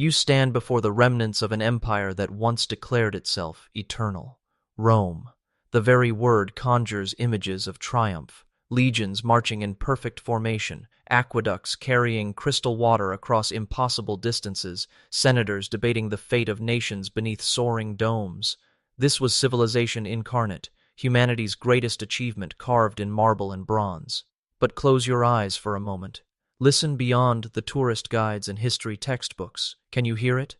You stand before the remnants of an empire that once declared itself eternal. Rome. The very word conjures images of triumph. Legions marching in perfect formation, aqueducts carrying crystal water across impossible distances, senators debating the fate of nations beneath soaring domes. This was civilization incarnate, humanity's greatest achievement carved in marble and bronze. But close your eyes for a moment. Listen beyond the tourist guides and history textbooks. Can you hear it?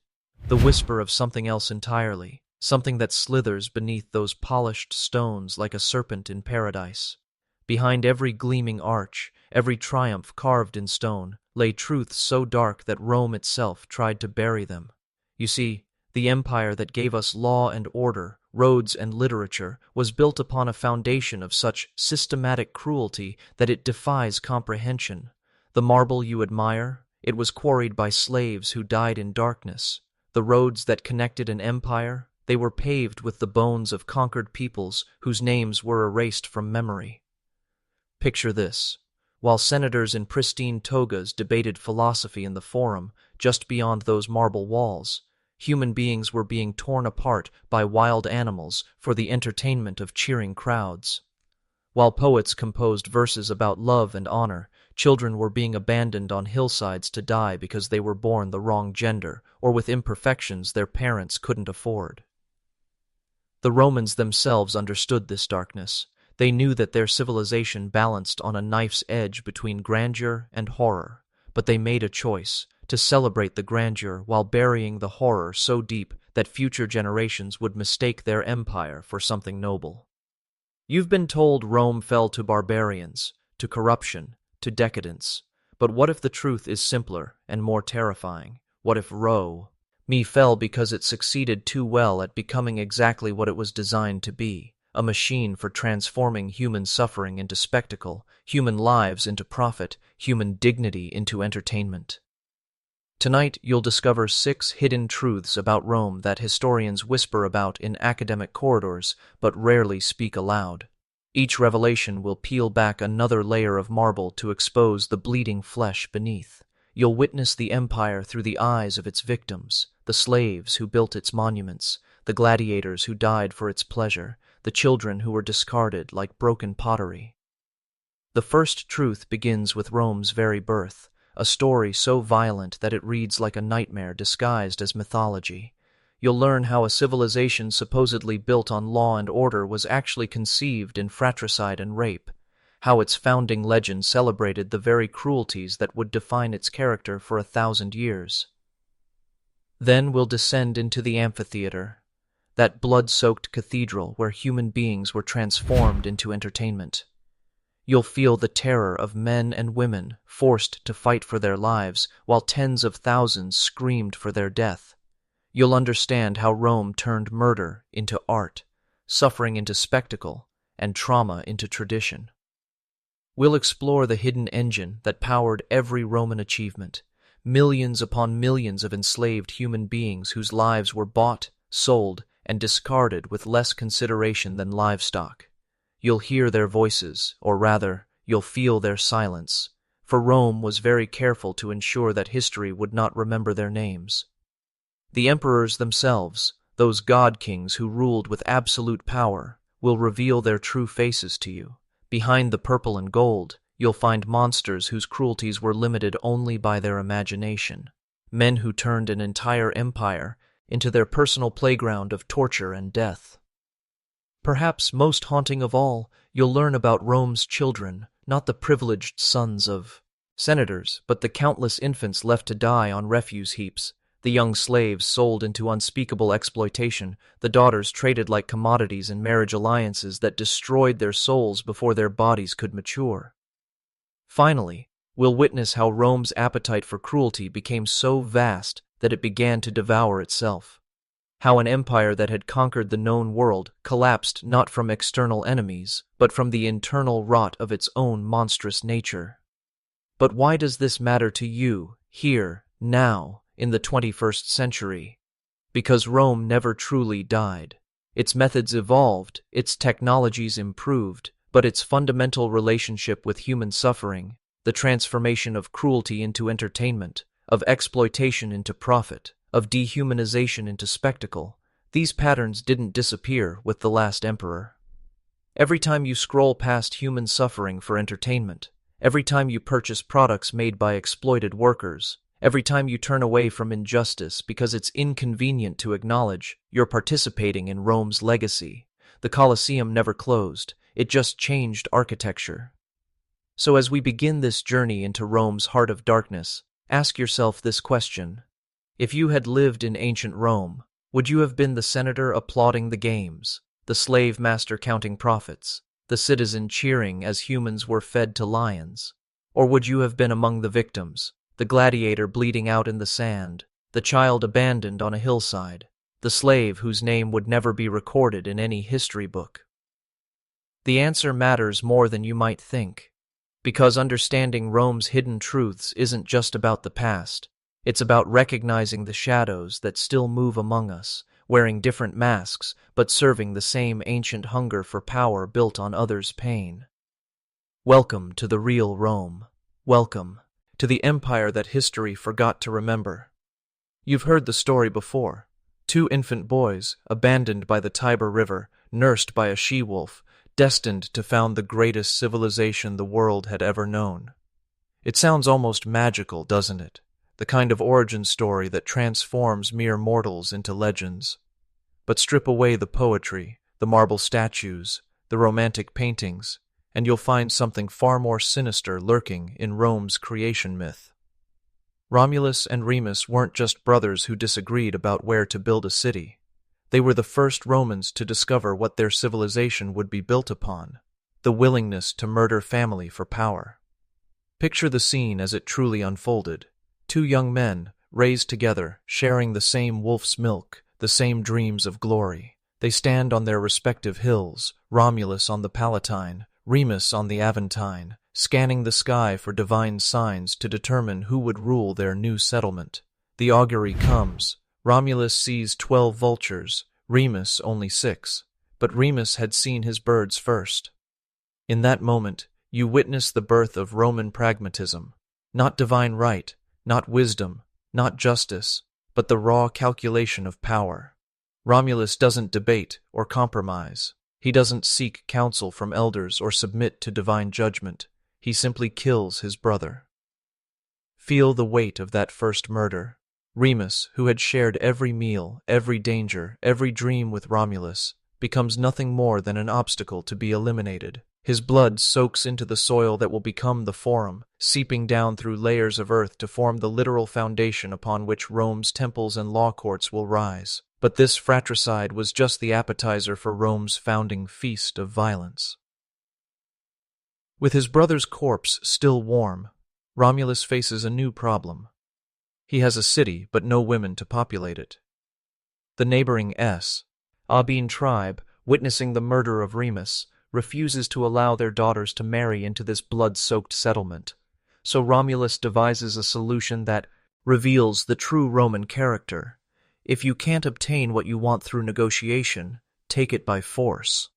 The whisper of something else entirely, something that slithers beneath those polished stones like a serpent in paradise. Behind every gleaming arch, every triumph carved in stone, lay truths so dark that Rome itself tried to bury them. You see, the empire that gave us law and order, roads and literature, was built upon a foundation of such systematic cruelty that it defies comprehension. The marble you admire, it was quarried by slaves who died in darkness. The roads that connected an empire, they were paved with the bones of conquered peoples whose names were erased from memory. Picture this. While senators in pristine togas debated philosophy in the forum, just beyond those marble walls, human beings were being torn apart by wild animals for the entertainment of cheering crowds. While poets composed verses about love and honor, children were being abandoned on hillsides to die because they were born the wrong gender or with imperfections their parents couldn't afford. The Romans themselves understood this darkness. They knew that their civilization balanced on a knife's edge between grandeur and horror, but they made a choice to celebrate the grandeur while burying the horror so deep that future generations would mistake their empire for something noble. You've been told Rome fell to barbarians, to corruption, to decadence. But what if the truth is simpler and more terrifying? What if Rome fell because it succeeded too well at becoming exactly what it was designed to be, a machine for transforming human suffering into spectacle, human lives into profit, human dignity into entertainment? Tonight, you'll discover 6 hidden truths about Rome that historians whisper about in academic corridors but rarely speak aloud. Each revelation will peel back another layer of marble to expose the bleeding flesh beneath. You'll witness the empire through the eyes of its victims, the slaves who built its monuments, the gladiators who died for its pleasure, the children who were discarded like broken pottery. The first truth begins with Rome's very birth, a story so violent that it reads like a nightmare disguised as mythology. You'll learn how a civilization supposedly built on law and order was actually conceived in fratricide and rape, how its founding legend celebrated the very cruelties that would define its character for 1,000 years. Then we'll descend into the amphitheater, that blood-soaked cathedral where human beings were transformed into entertainment. You'll feel the terror of men and women forced to fight for their lives while tens of thousands screamed for their death. You'll understand how Rome turned murder into art, suffering into spectacle, and trauma into tradition. We'll explore the hidden engine that powered every Roman achievement, millions upon millions of enslaved human beings whose lives were bought, sold, and discarded with less consideration than livestock. You'll hear their voices, or rather, you'll feel their silence, for Rome was very careful to ensure that history would not remember their names. The emperors themselves, those god-kings who ruled with absolute power, will reveal their true faces to you. Behind the purple and gold, you'll find monsters whose cruelties were limited only by their imagination, men who turned an entire empire into their personal playground of torture and death. Perhaps most haunting of all, you'll learn about Rome's children, not the privileged sons of senators, but the countless infants left to die on refuse heaps, the young slaves sold into unspeakable exploitation, the daughters traded like commodities in marriage alliances that destroyed their souls before their bodies could mature. Finally, we'll witness how Rome's appetite for cruelty became so vast that it began to devour itself. How an empire that had conquered the known world collapsed not from external enemies, but from the internal rot of its own monstrous nature. But why does this matter to you, here, now, in the 21st century? Because Rome never truly died. Its methods evolved, its technologies improved, but its fundamental relationship with human suffering, the transformation of cruelty into entertainment, of exploitation into profit, of dehumanization into spectacle. These patterns didn't disappear with the last emperor. Every time you scroll past human suffering for entertainment, every time you purchase products made by exploited workers, every time you turn away from injustice because it's inconvenient to acknowledge, you're participating in Rome's legacy. The Colosseum never closed, it just changed architecture. So as we begin this journey into Rome's heart of darkness, ask yourself this question. If you had lived in ancient Rome, would you have been the senator applauding the games, the slave master counting profits, the citizen cheering as humans were fed to lions? Or would you have been among the victims, the gladiator bleeding out in the sand, the child abandoned on a hillside, the slave whose name would never be recorded in any history book? The answer matters more than you might think, because understanding Rome's hidden truths isn't just about the past. It's about recognizing the shadows that still move among us, wearing different masks, but serving the same ancient hunger for power built on others' pain. Welcome to the real Rome. Welcome to the empire that history forgot to remember. You've heard the story before. 2 infant boys, abandoned by the Tiber River, nursed by a she-wolf, destined to found the greatest civilization the world had ever known. It sounds almost magical, doesn't it? The kind of origin story that transforms mere mortals into legends. But strip away the poetry, the marble statues, the romantic paintings, and you'll find something far more sinister lurking in Rome's creation myth. Romulus and Remus weren't just brothers who disagreed about where to build a city. They were the first Romans to discover what their civilization would be built upon, the willingness to murder family for power. Picture the scene as it truly unfolded. 2 young men, raised together, sharing the same wolf's milk, the same dreams of glory. They stand on their respective hills, Romulus on the Palatine, Remus on the Aventine, scanning the sky for divine signs to determine who would rule their new settlement. The augury comes. Romulus sees 12 vultures, Remus only 6, but Remus had seen his birds first. In that moment, you witness the birth of Roman pragmatism, not divine right, not wisdom, not justice, but the raw calculation of power. Romulus doesn't debate or compromise. He doesn't seek counsel from elders or submit to divine judgment. He simply kills his brother. Feel the weight of that first murder. Remus, who had shared every meal, every danger, every dream with Romulus, becomes nothing more than an obstacle to be eliminated. His blood soaks into the soil that will become the Forum, seeping down through layers of earth to form the literal foundation upon which Rome's temples and law courts will rise. But this fratricide was just the appetizer for Rome's founding feast of violence. With his brother's corpse still warm, Romulus faces a new problem. He has a city, but no women to populate it. The neighboring Sabine tribe, witnessing the murder of Remus, refuses to allow their daughters to marry into this blood-soaked settlement. So Romulus devises a solution that reveals the true Roman character. If you can't obtain what you want through negotiation, take it by force.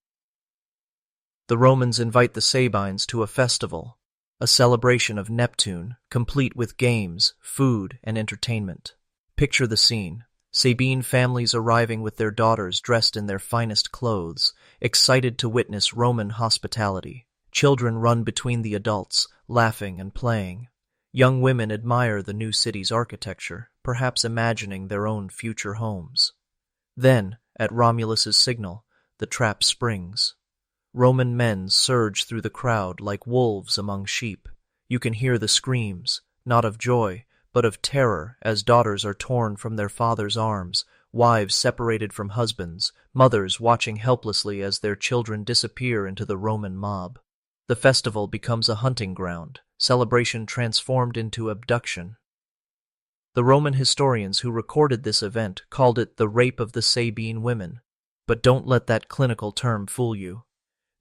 The Romans invite the Sabines to a festival, a celebration of Neptune, complete with games, food, and entertainment. Picture the scene. Sabine families arriving with their daughters dressed in their finest clothes, excited to witness Roman hospitality. Children run between the adults, laughing and playing. Young women admire the new city's architecture, perhaps imagining their own future homes. Then, at Romulus's signal, the trap springs. Roman men surge through the crowd like wolves among sheep. You can hear the screams, not of joy, but of terror, as daughters are torn from their fathers' arms, wives separated from husbands, mothers watching helplessly as their children disappear into the Roman mob. The festival becomes a hunting ground, celebration transformed into abduction. The Roman historians who recorded this event called it the rape of the Sabine women. But don't let that clinical term fool you.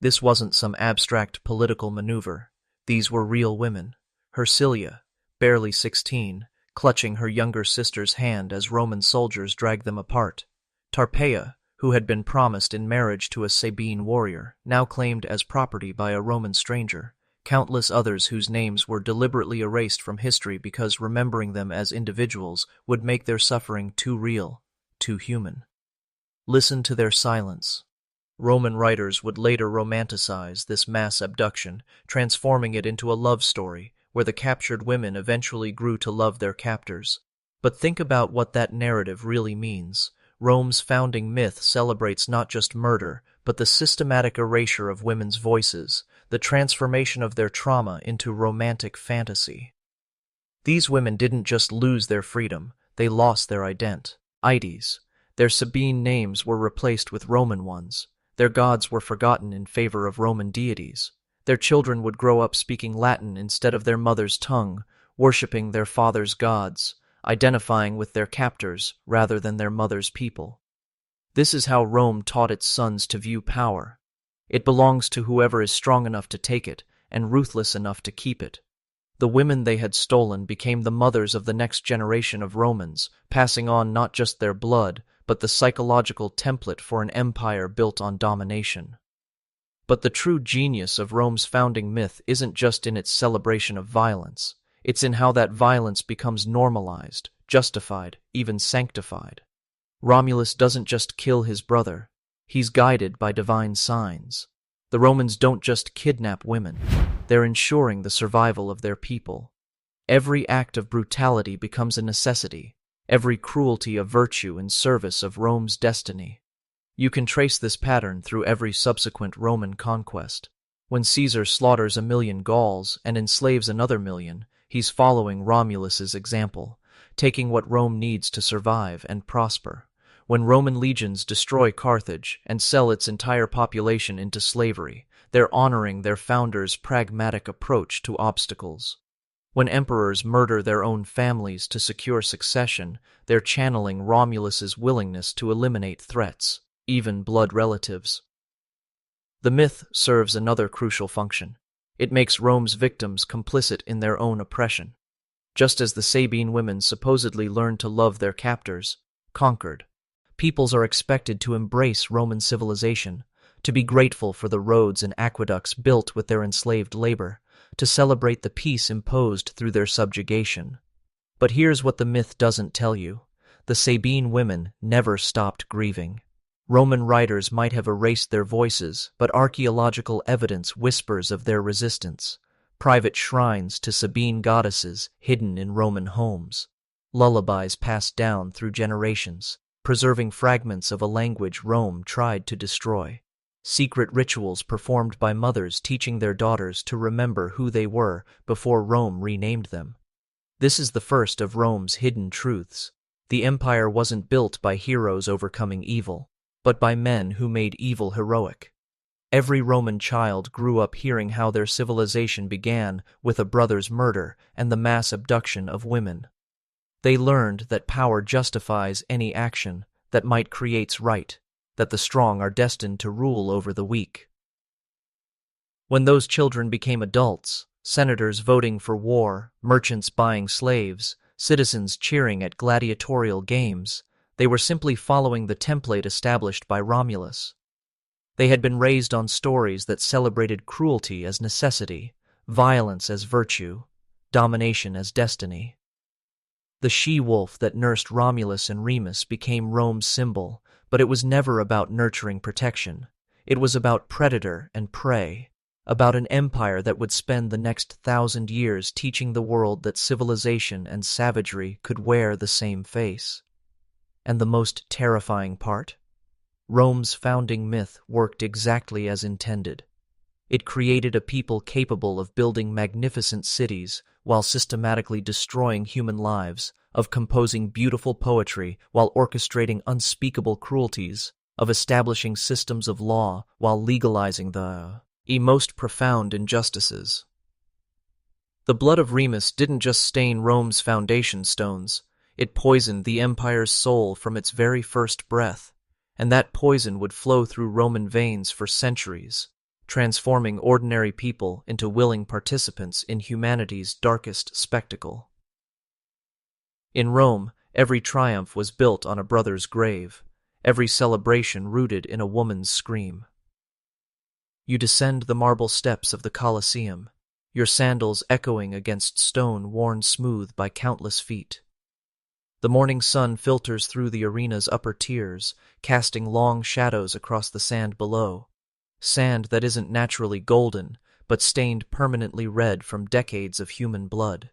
This wasn't some abstract political maneuver. These were real women. Hersilia, barely 16, clutching her younger sister's hand as Roman soldiers dragged them apart. Tarpeia, who had been promised in marriage to a Sabine warrior, now claimed as property by a Roman stranger. countless others whose names were deliberately erased from history because remembering them as individuals would make their suffering too real, too human. Listen to their silence. Roman writers would later romanticize this mass abduction, transforming it into a love story where the captured women eventually grew to love their captors. But think about what that narrative really means. Rome's founding myth celebrates not just murder, but the systematic erasure of women's voices, the transformation of their trauma into romantic fantasy. These women didn't just lose their freedom, they lost their identities. Their Sabine names were replaced with Roman ones. Their gods were forgotten in favor of Roman deities. Their children would grow up speaking Latin instead of their mother's tongue, worshipping their father's gods, identifying with their captors rather than their mother's people. This is how Rome taught its sons to view power. It belongs to whoever is strong enough to take it and ruthless enough to keep it. The women they had stolen became the mothers of the next generation of Romans, passing on not just their blood, but the psychological template for an empire built on domination. But the true genius of Rome's founding myth isn't just in its celebration of violence. It's in how that violence becomes normalized, justified, even sanctified. Romulus doesn't just kill his brother. He's guided by divine signs. The Romans don't just kidnap women. They're ensuring the survival of their people. Every act of brutality becomes a necessity. Every cruelty a virtue in service of Rome's destiny. You can trace this pattern through every subsequent Roman conquest. When Caesar slaughters 1,000,000 Gauls and enslaves another 1,000,000, he's following Romulus's example, taking what Rome needs to survive and prosper. When Roman legions destroy Carthage and sell its entire population into slavery, they're honoring their founders' pragmatic approach to obstacles. When emperors murder their own families to secure succession, they're channeling Romulus's willingness to eliminate threats, even blood relatives. The myth serves another crucial function. It makes Rome's victims complicit in their own oppression. Just as the Sabine women supposedly learned to love their captors, conquered, peoples are expected to embrace Roman civilization, to be grateful for the roads and aqueducts built with their enslaved labor, to celebrate the peace imposed through their subjugation. But here's what the myth doesn't tell you. The Sabine women never stopped grieving. Roman writers might have erased their voices, but archaeological evidence whispers of their resistance. Private shrines to Sabine goddesses hidden in Roman homes. Lullabies passed down through generations, preserving fragments of a language Rome tried to destroy. Secret rituals performed by mothers teaching their daughters to remember who they were before Rome renamed them. This is the first of Rome's hidden truths. The empire wasn't built by heroes overcoming evil, but by men who made evil heroic. Every Roman child grew up hearing how their civilization began with a brother's murder and the mass abduction of women. They learned that power justifies any action, that might creates right, that the strong are destined to rule over the weak. When those children became adults, senators voting for war, merchants buying slaves, citizens cheering at gladiatorial games, they were simply following the template established by Romulus. They had been raised on stories that celebrated cruelty as necessity, violence as virtue, domination as destiny. The she-wolf that nursed Romulus and Remus became Rome's symbol, but it was never about nurturing protection. It was about predator and prey, about an empire that would spend the next 1,000 years teaching the world that civilization and savagery could wear the same face. And the most terrifying part? Rome's founding myth worked exactly as intended. It created a people capable of building magnificent cities while systematically destroying human lives, of composing beautiful poetry while orchestrating unspeakable cruelties, of establishing systems of law while legalizing the most profound injustices. The blood of Remus didn't just stain Rome's foundation stones, it poisoned the empire's soul from its very first breath, and that poison would flow through Roman veins for centuries, transforming ordinary people into willing participants in humanity's darkest spectacle. In Rome, every triumph was built on a brother's grave, every celebration rooted in a woman's scream. You descend the marble steps of the Colosseum, your sandals echoing against stone worn smooth by countless feet. The morning sun filters through the arena's upper tiers, casting long shadows across the sand below. Sand that isn't naturally golden, but stained permanently red from decades of human blood.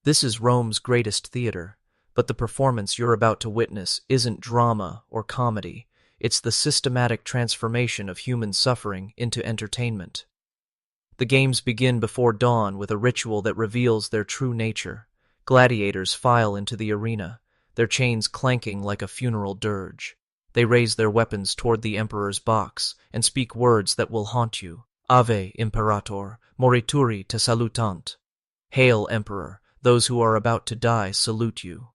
This is Rome's greatest theater, but the performance you're about to witness isn't drama or comedy. It's the systematic transformation of human suffering into entertainment. The games begin before dawn with a ritual that reveals their true nature. Gladiators file into the arena, their chains clanking like a funeral dirge. They raise their weapons toward the emperor's box and speak words that will haunt you. Ave, Imperator, morituri te salutant. Hail, Emperor, those who are about to die salute you.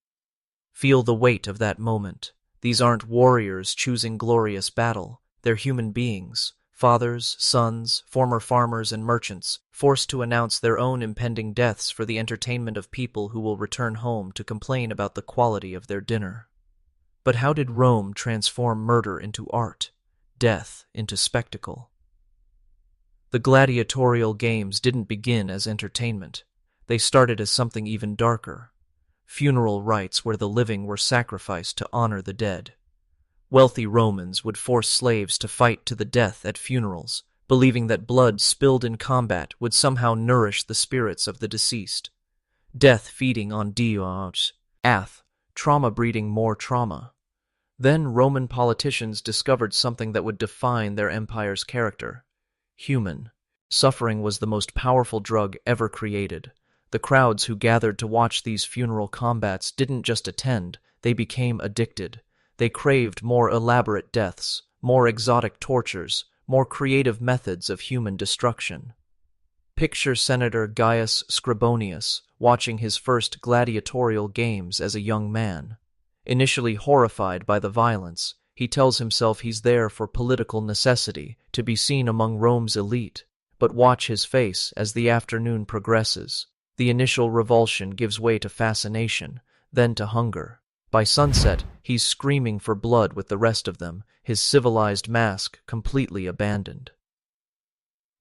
Feel the weight of that moment. These aren't warriors choosing glorious battle. They're human beings, fathers, sons, former farmers and merchants, forced to announce their own impending deaths for the entertainment of people who will return home to complain about the quality of their dinner. But how did Rome transform murder into art, death into spectacle? The gladiatorial games didn't begin as entertainment. They started as something even darker. Funeral rites where the living were sacrificed to honor the dead. Wealthy Romans would force slaves to fight to the death at funerals, believing that blood spilled in combat would somehow nourish the spirits of the deceased. Death feeding on Dios, trauma breeding more trauma. Then Roman politicians discovered something that would define their empire's character. Human. Suffering was the most powerful drug ever created. The crowds who gathered to watch these funeral combats didn't just attend, they became addicted. They craved more elaborate deaths, more exotic tortures, more creative methods of human destruction. Picture Senator Gaius Scribonius watching his first gladiatorial games as a young man. Initially horrified by the violence, he tells himself he's there for political necessity, to be seen among Rome's elite. But watch his face as the afternoon progresses. The initial revulsion gives way to fascination, then to hunger. By sunset, he's screaming for blood with the rest of them, his civilized mask completely abandoned.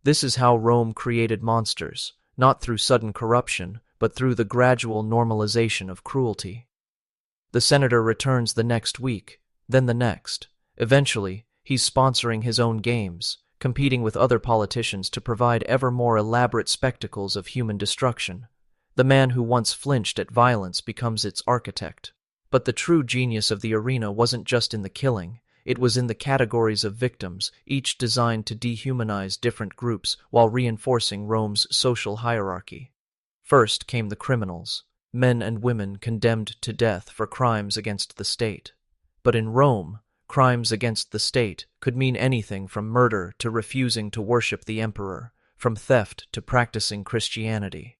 This is how Rome created monsters, not through sudden corruption, but through the gradual normalization of cruelty. The senator returns the next week, then the next. Eventually, he's sponsoring his own games, competing with other politicians to provide ever more elaborate spectacles of human destruction. The man who once flinched at violence becomes its architect. But the true genius of the arena wasn't just in the killing, it was in the categories of victims, each designed to dehumanize different groups while reinforcing Rome's social hierarchy. First came the criminals, men and women condemned to death for crimes against the state. But in Rome, crimes against the state could mean anything from murder to refusing to worship the emperor, from theft to practicing Christianity.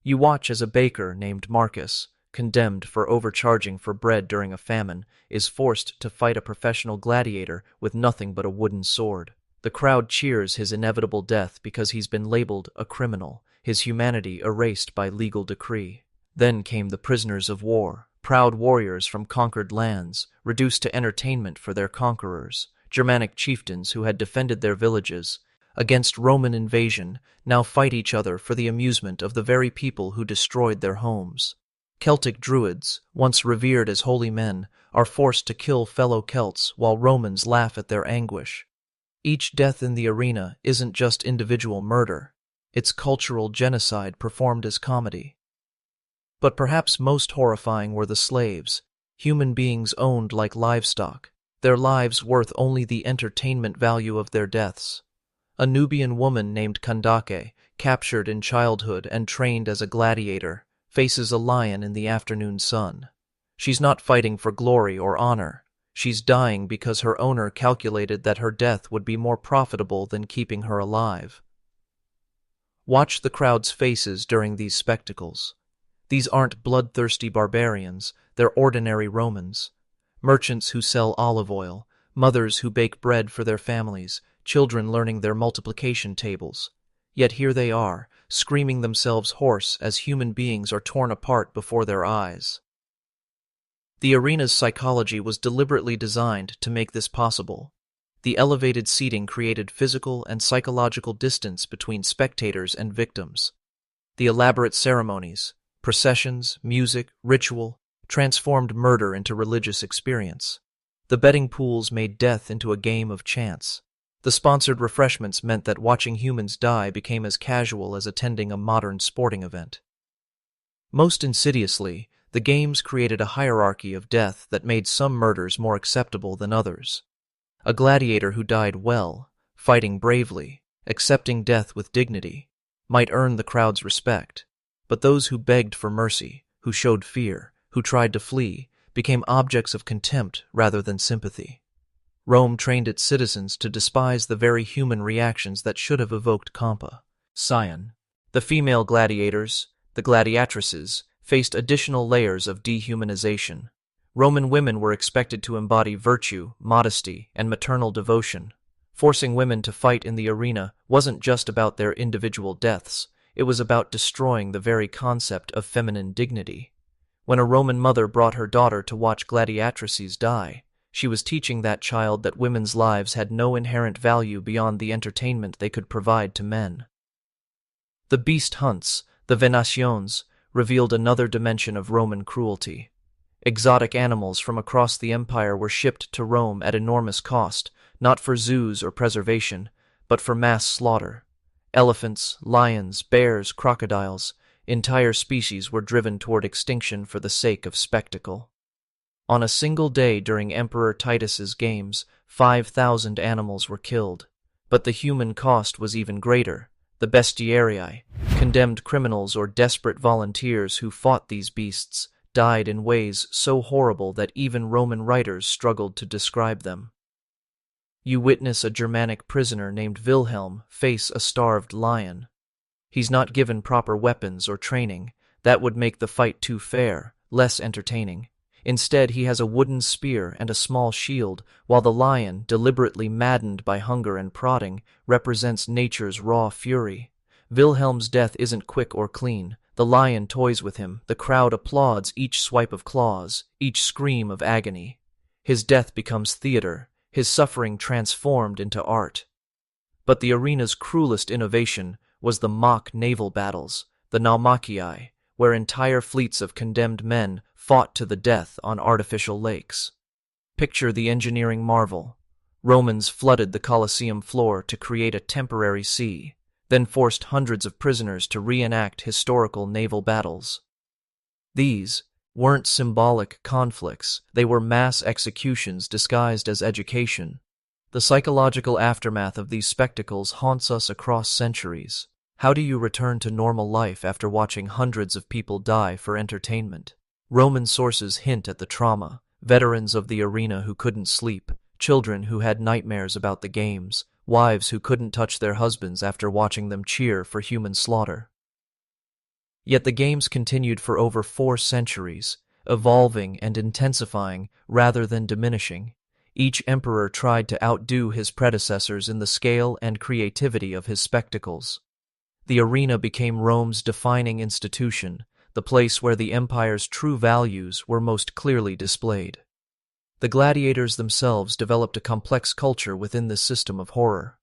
You watch as a baker named Marcus, condemned for overcharging for bread during a famine, is forced to fight a professional gladiator with nothing but a wooden sword. The crowd cheers his inevitable death because he's been labeled a criminal, his humanity erased by legal decree. Then came the prisoners of war, proud warriors from conquered lands, reduced to entertainment for their conquerors. Germanic chieftains who had defended their villages against Roman invasion now fight each other for the amusement of the very people who destroyed their homes. Celtic druids, once revered as holy men, are forced to kill fellow Celts while Romans laugh at their anguish. Each death in the arena isn't just individual murder, it's cultural genocide performed as comedy. But perhaps most horrifying were the slaves, human beings owned like livestock, their lives worth only the entertainment value of their deaths. A Nubian woman named Kandake, captured in childhood and trained as a gladiator, faces a lion in the afternoon sun. She's not fighting for glory or honor. She's dying because her owner calculated that her death would be more profitable than keeping her alive. Watch the crowd's faces during these spectacles. These aren't bloodthirsty barbarians, they're ordinary Romans. Merchants who sell olive oil, mothers who bake bread for their families, children learning their multiplication tables. Yet here they are, screaming themselves hoarse as human beings are torn apart before their eyes. The arena's psychology was deliberately designed to make this possible. The elevated seating created physical and psychological distance between spectators and victims. The elaborate ceremonies, processions, music, ritual, transformed murder into religious experience. The betting pools made death into a game of chance. The sponsored refreshments meant that watching humans die became as casual as attending a modern sporting event. Most insidiously, the games created a hierarchy of death that made some murders more acceptable than others. A gladiator who died well, fighting bravely, accepting death with dignity, might earn the crowd's respect, but those who begged for mercy, who showed fear, who tried to flee, became objects of contempt rather than sympathy. Rome trained its citizens to despise the very human reactions that should have evoked compa. Scion. The female gladiators, the gladiatresses, faced additional layers of dehumanization. Roman women were expected to embody virtue, modesty, and maternal devotion. Forcing women to fight in the arena wasn't just about their individual deaths, it was about destroying the very concept of feminine dignity. When a Roman mother brought her daughter to watch gladiatresses die, she was teaching that child that women's lives had no inherent value beyond the entertainment they could provide to men. The beast hunts, the venations, revealed another dimension of Roman cruelty. Exotic animals from across the empire were shipped to Rome at enormous cost, not for zoos or preservation, but for mass slaughter. Elephants, lions, bears, crocodiles, entire species were driven toward extinction for the sake of spectacle. On a single day during Emperor Titus's games, 5,000 animals were killed. But the human cost was even greater. The bestiarii, condemned criminals or desperate volunteers who fought these beasts, died in ways so horrible that even Roman writers struggled to describe them. You witness a Germanic prisoner named Wilhelm face a starved lion. He's not given proper weapons or training. That would make the fight too fair, less entertaining. Instead, he has a wooden spear and a small shield, while the lion, deliberately maddened by hunger and prodding, represents nature's raw fury. Wilhelm's death isn't quick or clean. The lion toys with him. The crowd applauds each swipe of claws, each scream of agony. His death becomes theater, his suffering transformed into art. But the arena's cruelest innovation was the mock naval battles, the naumachii, where entire fleets of condemned men fought to the death on artificial lakes. Picture the engineering marvel. Romans flooded the Colosseum floor to create a temporary sea, then forced hundreds of prisoners to reenact historical naval battles. These weren't symbolic conflicts, they were mass executions disguised as education. The psychological aftermath of these spectacles haunts us across centuries. How do you return to normal life after watching hundreds of people die for entertainment? Roman sources hint at the trauma: veterans of the arena who couldn't sleep, children who had nightmares about the games, wives who couldn't touch their husbands after watching them cheer for human slaughter. Yet the games continued for over 4 centuries, evolving and intensifying rather than diminishing. Each emperor tried to outdo his predecessors in the scale and creativity of his spectacles. The arena became Rome's defining institution, the place where the empire's true values were most clearly displayed. The gladiators themselves developed a complex culture within this system of horror.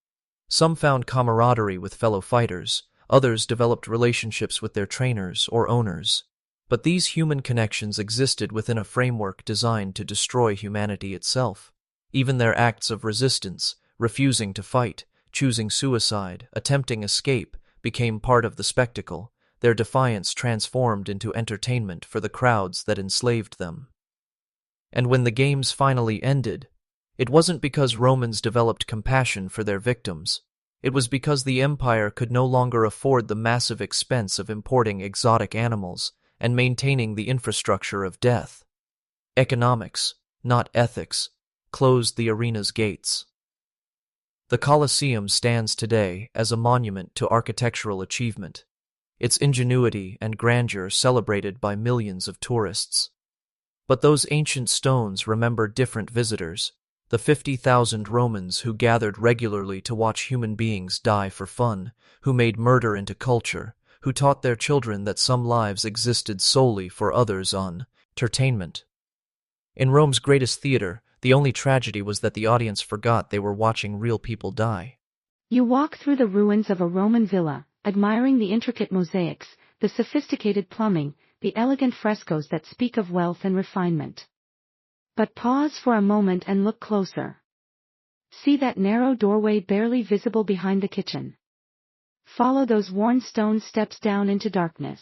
Some found camaraderie with fellow fighters, others developed relationships with their trainers or owners. But these human connections existed within a framework designed to destroy humanity itself. Even their acts of resistance, refusing to fight, choosing suicide, attempting escape, became part of the spectacle, their defiance transformed into entertainment for the crowds that enslaved them. And when the games finally ended, it wasn't because Romans developed compassion for their victims. It was because the empire could no longer afford the massive expense of importing exotic animals and maintaining the infrastructure of death. Economics, not ethics, closed the arena's gates. The Colosseum stands today as a monument to architectural achievement, its ingenuity and grandeur celebrated by millions of tourists. But those ancient stones remember different visitors, the 50,000 Romans who gathered regularly to watch human beings die for fun, who made murder into culture, who taught their children that some lives existed solely for others on entertainment. In Rome's greatest theater, The only tragedy was that the audience forgot they were watching real people die. You walk through the ruins of a Roman villa, admiring the intricate mosaics, the sophisticated plumbing, the elegant frescoes that speak of wealth and refinement. But pause for a moment and look closer. See that narrow doorway barely visible behind the kitchen. Follow those worn stone steps down into darkness.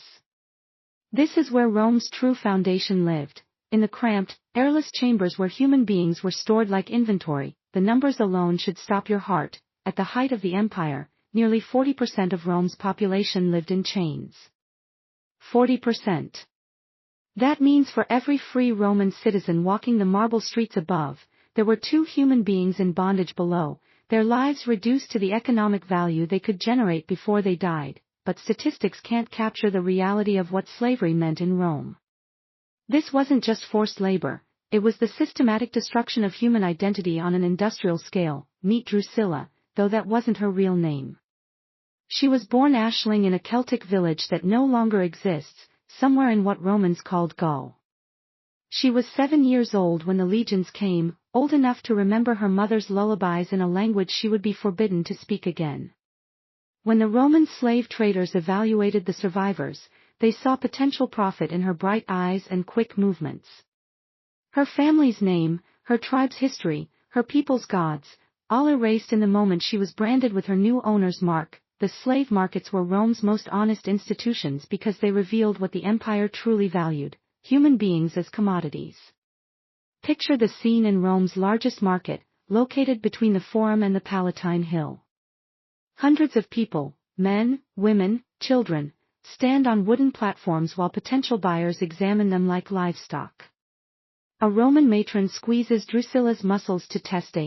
This is where Rome's true foundation lived, in the cramped, airless chambers where human beings were stored like inventory. The numbers alone should stop your heart. At the height of the empire, nearly 40% of Rome's population lived in chains. 40%. That means for every free Roman citizen walking the marble streets above, there were 2 human beings in bondage below, their lives reduced to the economic value they could generate before they died. But statistics can't capture the reality of what slavery meant in Rome. This wasn't just forced labor, it was the systematic destruction of human identity on an industrial scale. Meet Drusilla, though that wasn't her real name. She was born Aisling in a Celtic village that no longer exists, somewhere in what Romans called Gaul. She was 7 years old when the legions came, old enough to remember her mother's lullabies in a language she would be forbidden to speak again. When the Roman slave traders evaluated the survivors, they saw potential profit in her bright eyes and quick movements. Her family's name, her tribe's history, her people's gods, all erased in the moment she was branded with her new owner's mark. The slave markets were Rome's most honest institutions because they revealed what the empire truly valued: human beings as commodities. Picture the scene in Rome's largest market, located between the Forum and the Palatine Hill. Hundreds of people, men, women, children, stand on wooden platforms while potential buyers examine them like livestock. A Roman matron squeezes Drusilla's muscles to test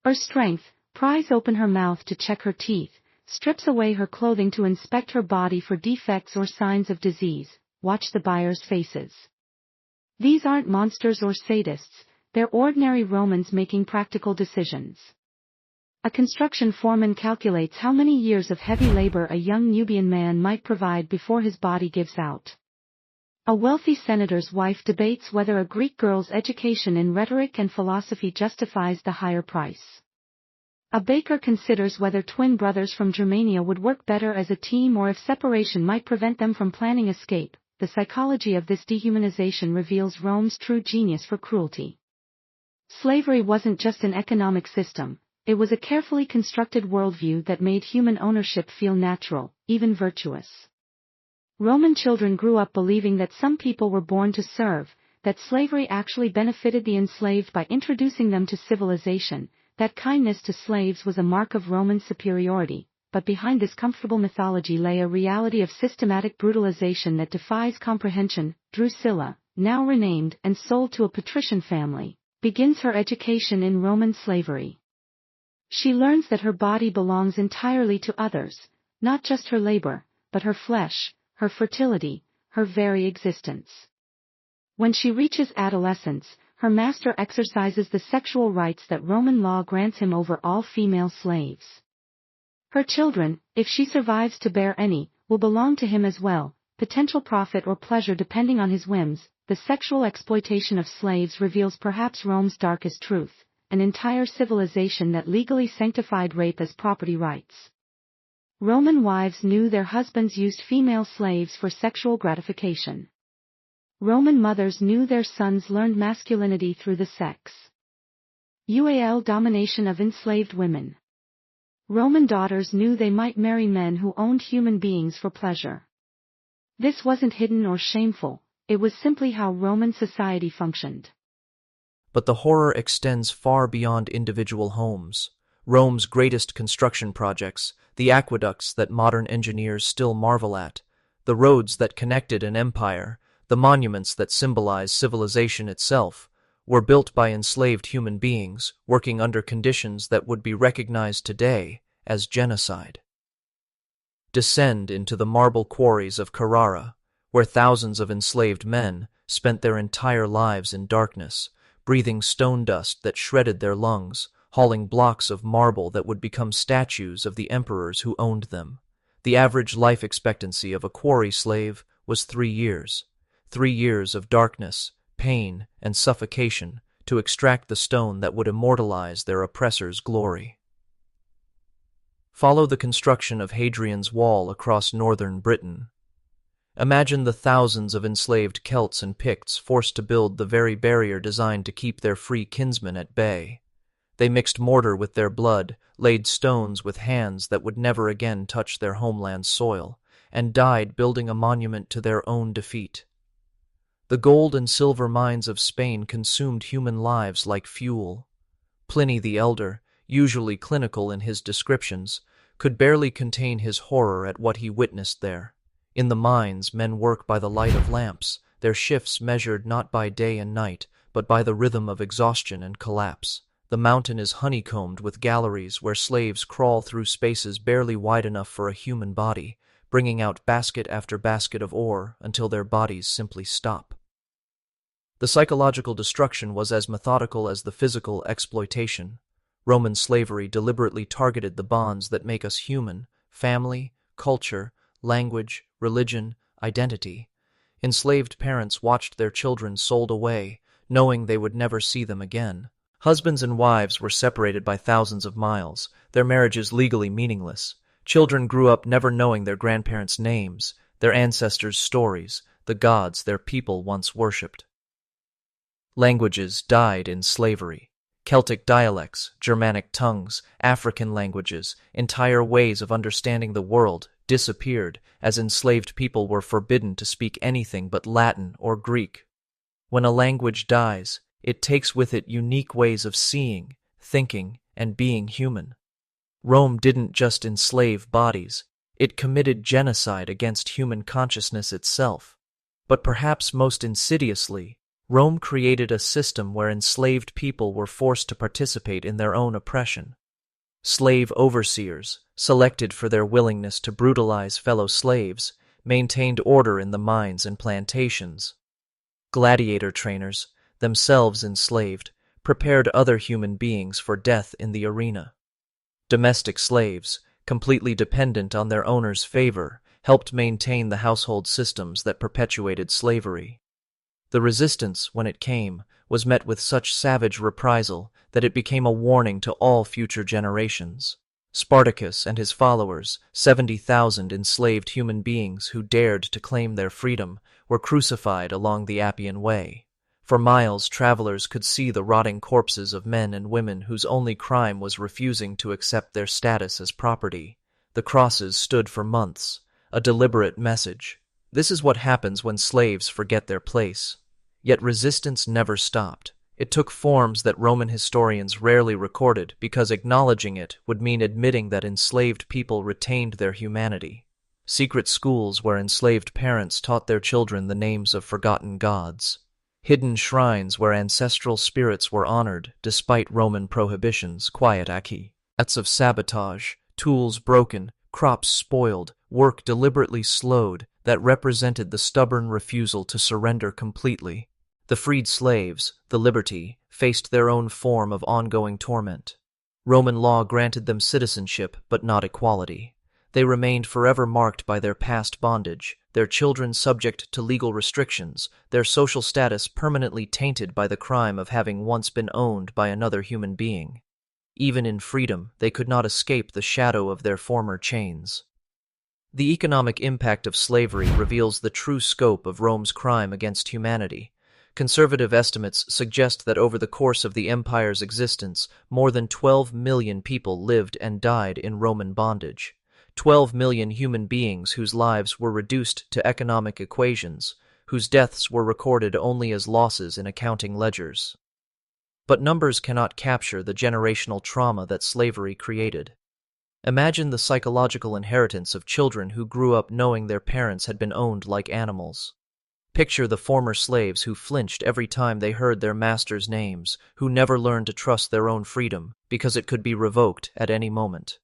her strength, pries open her mouth to check her teeth, strips away her clothing to inspect her body for defects or signs of disease. Watch the buyers' faces. These aren't monsters or sadists, they're ordinary Romans making practical decisions. A construction foreman calculates how many years of heavy labor a young Nubian man might provide before his body gives out. A wealthy senator's wife debates whether a Greek girl's education in rhetoric and philosophy justifies the higher price. A baker considers whether twin brothers from Germania would work better as a team or if separation might prevent them from planning escape. The psychology of this dehumanization reveals Rome's true genius for cruelty. Slavery wasn't just an economic system, it was a carefully constructed worldview that made human ownership feel natural, even virtuous. Roman children grew up believing that some people were born to serve, that slavery actually benefited the enslaved by introducing them to civilization, that kindness to slaves was a mark of Roman superiority. But behind this comfortable mythology lay a reality of systematic brutalization that defies comprehension. Drusilla, now renamed and sold to a patrician family, begins her education in Roman slavery. She learns that her body belongs entirely to others, not just her labor, but her flesh, her fertility, her very existence. When she reaches adolescence, her master exercises the sexual rights that Roman law grants him over all female slaves. Her children, if she survives to bear any, will belong to him as well, potential profit or pleasure depending on his whims. The sexual exploitation of slaves reveals perhaps Rome's darkest truth, an entire civilization that legally sanctified rape as property rights. Roman wives knew their husbands used female slaves for sexual gratification. Roman mothers knew their sons learned masculinity through the sex. Domination of enslaved women. Roman daughters knew they might marry men who owned human beings for pleasure. This wasn't hidden or shameful, it was simply how Roman society functioned. But the horror extends far beyond individual homes. Rome's greatest construction projects, the aqueducts that modern engineers still marvel at, the roads that connected an empire, the monuments that symbolize civilization itself, were built by enslaved human beings working under conditions that would be recognized today as genocide. Descend into the marble quarries of Carrara, where thousands of enslaved men spent their entire lives in darkness, breathing stone dust that shredded their lungs, hauling blocks of marble that would become statues of the emperors who owned them. The average life expectancy of a quarry slave was 3 years. 3 years of darkness, pain, and suffocation to extract the stone that would immortalize their oppressor's glory. Follow the construction of Hadrian's Wall across northern Britain. Imagine the thousands of enslaved Celts and Picts forced to build the very barrier designed to keep their free kinsmen at bay. They mixed mortar with their blood, laid stones with hands that would never again touch their homeland's soil, and died building a monument to their own defeat. The gold and silver mines of Spain consumed human lives like fuel. Pliny the Elder, usually clinical in his descriptions, could barely contain his horror at what he witnessed there. In the mines, men work by the light of lamps, their shifts measured not by day and night, but by the rhythm of exhaustion and collapse. The mountain is honeycombed with galleries where slaves crawl through spaces barely wide enough for a human body, bringing out basket after basket of ore until their bodies simply stop. The psychological destruction was as methodical as the physical exploitation. Roman slavery deliberately targeted the bonds that make us human: family, culture, language, religion, identity. Enslaved parents watched their children sold away, knowing they would never see them again. Husbands and wives were separated by thousands of miles, their marriages legally meaningless. Children grew up never knowing their grandparents' names, their ancestors' stories, the gods their people once worshipped. Languages died in slavery. Celtic dialects, Germanic tongues, African languages, entire ways of understanding the world disappeared as enslaved people were forbidden to speak anything but Latin or Greek. When a language dies, it takes with it unique ways of seeing, thinking, and being human. Rome didn't just enslave bodies, it committed genocide against human consciousness itself. But perhaps most insidiously, Rome created a system where enslaved people were forced to participate in their own oppression. Slave overseers, selected for their willingness to brutalize fellow slaves, maintained order in the mines and plantations. Gladiator trainers, themselves enslaved, prepared other human beings for death in the arena. Domestic slaves, completely dependent on their owner's favor, helped maintain the household systems that perpetuated slavery. The resistance, when it came, was met with such savage reprisal that it became a warning to all future generations. Spartacus and his followers, 70,000 enslaved human beings who dared to claim their freedom, were crucified along the Appian Way. For miles, travelers could see the rotting corpses of men and women whose only crime was refusing to accept their status as property. The crosses stood for months, a deliberate message. This is what happens when slaves forget their place. Yet resistance never stopped. It took forms that Roman historians rarely recorded because acknowledging it would mean admitting that enslaved people retained their humanity. Secret schools where enslaved parents taught their children the names of forgotten gods. Hidden shrines where ancestral spirits were honored despite Roman prohibitions, quiet acts of sabotage, tools broken, crops spoiled, work deliberately slowed, that represented the stubborn refusal to surrender completely. The freed slaves, the liberty, faced their own form of ongoing torment. Roman law granted them citizenship, but not equality. They remained forever marked by their past bondage, their children subject to legal restrictions, their social status permanently tainted by the crime of having once been owned by another human being. Even in freedom, they could not escape the shadow of their former chains. The economic impact of slavery reveals the true scope of Rome's crime against humanity. Conservative estimates suggest that over the course of the empire's existence, more than 12 million people lived and died in Roman bondage. 12 million human beings whose lives were reduced to economic equations, whose deaths were recorded only as losses in accounting ledgers. But numbers cannot capture the generational trauma that slavery created. Imagine the psychological inheritance of children who grew up knowing their parents had been owned like animals. Picture the former slaves who flinched every time they heard their masters' names, who never learned to trust their own freedom because it could be revoked at any moment.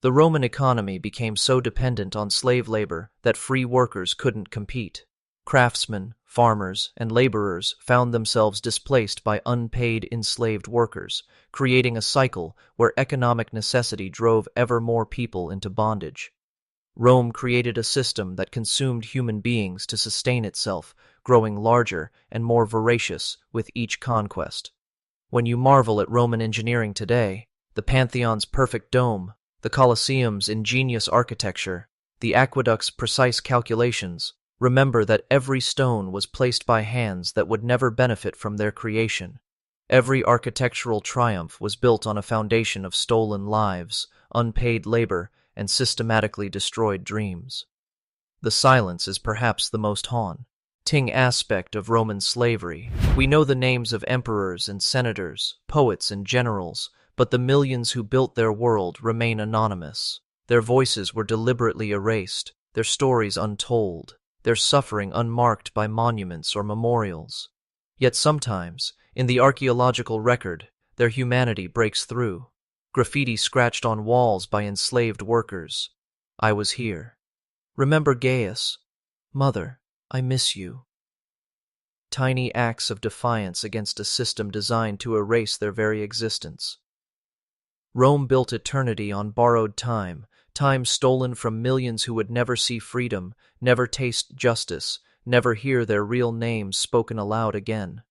The Roman economy became so dependent on slave labor that free workers couldn't compete. Craftsmen, farmers, and laborers found themselves displaced by unpaid enslaved workers, creating a cycle where economic necessity drove ever more people into bondage. Rome created a system that consumed human beings to sustain itself, growing larger and more voracious with each conquest. When you marvel at Roman engineering today, the Pantheon's perfect dome, the Colosseum's ingenious architecture, the aqueduct's precise calculations, remember that every stone was placed by hands that would never benefit from their creation. Every architectural triumph was built on a foundation of stolen lives, unpaid labor, and systematically destroyed dreams. The silence is perhaps the most haunting aspect of Roman slavery. We know the names of emperors and senators, poets and generals, but the millions who built their world remain anonymous. Their voices were deliberately erased, their stories untold, their suffering unmarked by monuments or memorials. Yet sometimes, in the archaeological record, their humanity breaks through. Graffiti scratched on walls by enslaved workers. "I was here. Remember Gaius? Mother, I miss you." Tiny acts of defiance against a system designed to erase their very existence. Rome built eternity on borrowed time, time stolen from millions who would never see freedom, never taste justice, never hear their real names spoken aloud again.